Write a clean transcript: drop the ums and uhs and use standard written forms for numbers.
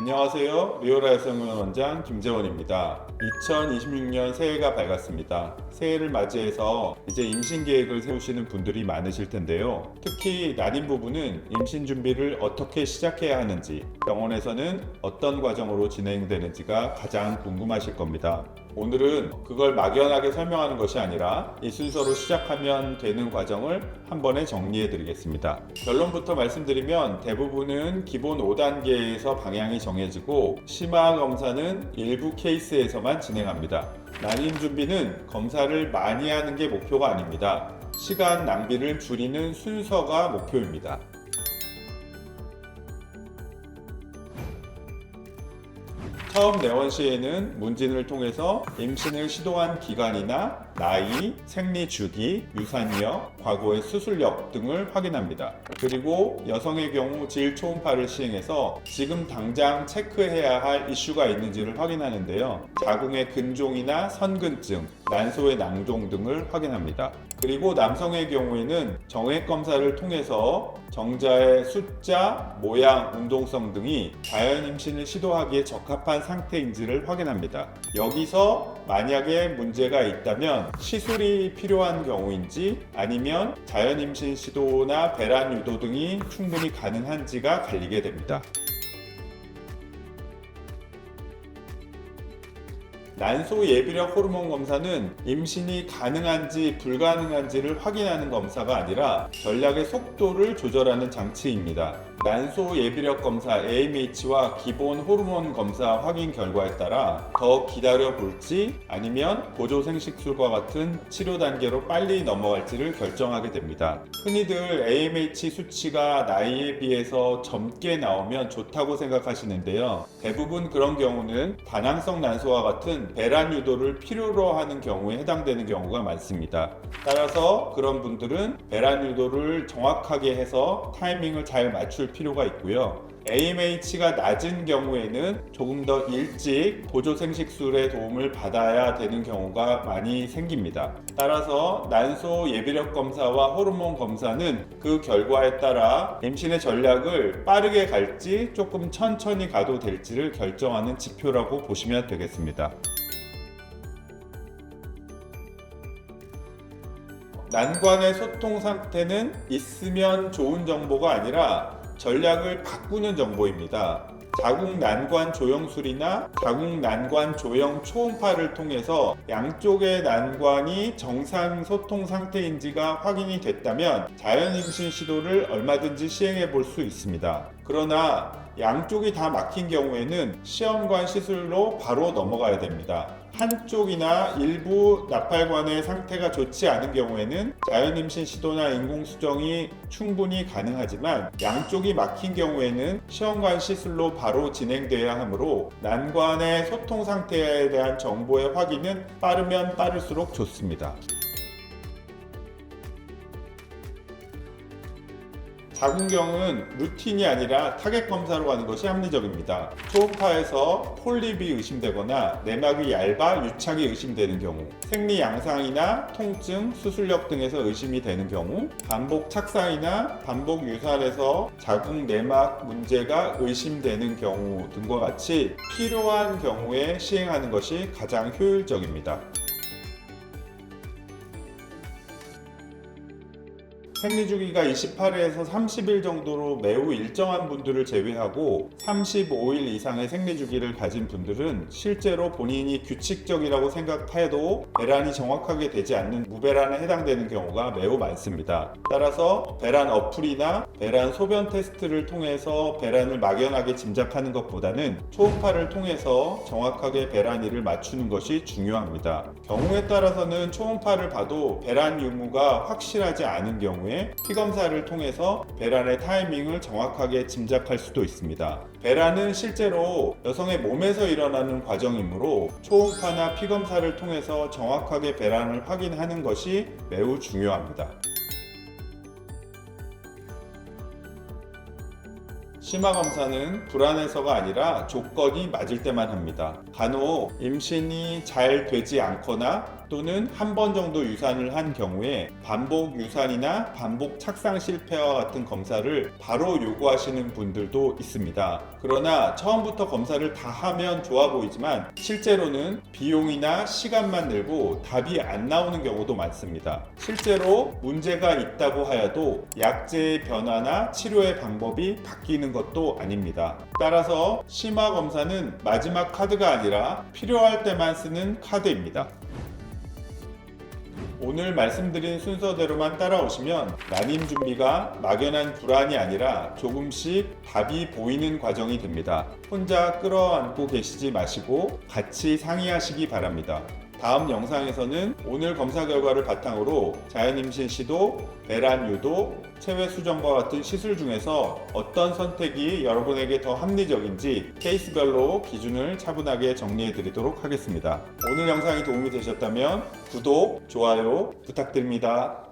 안녕하세요. 리오라 여성의원 원장 김재원입니다. 2026년 새해가 밝았습니다. 새해를 맞이해서 이제 임신 계획을 세우시는 분들이 많으실 텐데요. 특히 난임 부부는 임신 준비를 어떻게 시작해야 하는지, 병원에서는 어떤 과정으로 진행되는지가 가장 궁금하실 겁니다. 오늘은 그걸 막연하게 설명하는 것이 아니라 이 순서로 시작하면 되는 과정을 한 번에 정리해 드리겠습니다. 결론부터 말씀드리면 대부분은 기본 5단계에서 방향이 정해지고 심화 검사는 일부 케이스에서만 진행합니다. 난임 준비는 검사를 많이 하는 게 목표가 아닙니다. 시간 낭비를 줄이는 순서가 목표입니다. 처음 내원 시에는 문진을 통해서 임신을 시도한 기간이나 나이, 생리 주기, 유산력, 과거의 수술력 등을 확인합니다. 그리고 여성의 경우 질 초음파를 시행해서 지금 당장 체크해야 할 이슈가 있는지를 확인하는데요. 자궁의 근종이나 선근증, 난소의 낭종 등을 확인합니다. 그리고 남성의 경우에는 정액 검사를 통해서 정자의 숫자, 모양, 운동성 등이 자연 임신을 시도하기에 적합한 상태인지를 확인합니다. 여기서 만약에 문제가 있다면 시술이 필요한 경우인지 아니면 자연 임신 시도나 배란 유도 등이 충분히 가능한지가 갈리게 됩니다. 난소 예비력 호르몬 검사는 임신이 가능한지 불가능한지를 확인하는 검사가 아니라 전략의 속도를 조절하는 장치입니다. 난소 예비력 검사 AMH와 기본 호르몬 검사 확인 결과에 따라 더 기다려 볼지 아니면 보조 생식술과 같은 치료 단계로 빨리 넘어갈지를 결정하게 됩니다. 흔히들 AMH 수치가 나이에 비해서 젊게 나오면 좋다고 생각하시는데요. 대부분 그런 경우는 다낭성 난소와 같은 배란 유도를 필요로 하는 경우에 해당되는 경우가 많습니다. 따라서 그런 분들은 배란 유도를 정확하게 해서 타이밍을 잘 맞출 필요가 있고요. AMH가 낮은 경우에는 조금 더 일찍 보조 생식술의 도움을 받아야 되는 경우가 많이 생깁니다. 따라서 난소 예비력 검사와 호르몬 검사는 그 결과에 따라 임신의 전략을 빠르게 갈지 조금 천천히 가도 될지를 결정하는 지표라고 보시면 되겠습니다. 난관의 소통 상태는 있으면 좋은 정보가 아니라 전략을 바꾸는 정보입니다. 자궁 난관 조영술이나 자궁 난관 조영 초음파를 통해서 양쪽의 난관이 정상 소통 상태인지가 확인이 됐다면 자연 임신 시도를 얼마든지 시행해 볼 수 있습니다. 그러나 양쪽이 다 막힌 경우에는 시험관 시술로 바로 넘어가야 됩니다. 한쪽이나 일부 나팔관의 상태가 좋지 않은 경우에는 자연 임신 시도나 인공수정이 충분히 가능하지만 양쪽이 막힌 경우에는 시험관 시술로 바로 진행돼야 하므로 난관의 소통 상태에 대한 정보의 확인은 빠르면 빠를수록 좋습니다. 자궁경은 루틴이 아니라 타겟 검사로 가는 것이 합리적입니다. 초음파에서 폴립이 의심되거나 내막이 얇아 유착이 의심되는 경우, 생리 양상이나 통증, 수술력 등에서 의심이 되는 경우, 반복 착상이나 반복 유산에서 자궁 내막 문제가 의심되는 경우 등과 같이 필요한 경우에 시행하는 것이 가장 효율적입니다. 생리주기가 28일에서 30일 정도로 매우 일정한 분들을 제외하고 35일 이상의 생리주기를 가진 분들은 실제로 본인이 규칙적이라고 생각해도 배란이 정확하게 되지 않는 무배란에 해당되는 경우가 매우 많습니다. 따라서 배란 어플이나 배란 소변 테스트를 통해서 배란을 막연하게 짐작하는 것보다는 초음파를 통해서 정확하게 배란일을 맞추는 것이 중요합니다. 경우에 따라서는 초음파를 봐도 배란 유무가 확실하지 않은 경우에 피검사를 통해서 배란의 타이밍을 정확하게 짐작할 수도 있습니다. 배란은 실제로 여성의 몸에서 일어나는 과정이므로 초음파나 피검사를 통해서 정확하게 배란을 확인하는 것이 매우 중요합니다. 심화검사는 불안해서가 아니라 조건이 맞을 때만 합니다. 간혹 임신이 잘 되지 않거나 또는 한 번 정도 유산을 한 경우에 반복 유산이나 반복 착상 실패와 같은 검사를 바로 요구하시는 분들도 있습니다. 그러나 처음부터 검사를 다 하면 좋아 보이지만 실제로는 비용이나 시간만 들고 답이 안 나오는 경우도 많습니다. 실제로 문제가 있다고 하여도 약제의 변화나 치료의 방법이 바뀌는 것도 아닙니다. 따라서 심화 검사는 마지막 카드가 아니라 필요할 때만 쓰는 카드입니다. 오늘 말씀드린 순서대로만 따라오시면 난임 준비가 막연한 불안이 아니라 조금씩 답이 보이는 과정이 됩니다. 혼자 끌어안고 계시지 마시고 같이 상의하시기 바랍니다. 다음 영상에서는 오늘 검사 결과를 바탕으로 자연임신 시도, 내란 유도, 체외 수정과 같은 시술 중에서 어떤 선택이 여러분에게 더 합리적인지 케이스별로 기준을 차분하게 정리해 드리도록 하겠습니다. 오늘 영상이 도움이 되셨다면 구독, 좋아요 부탁드립니다.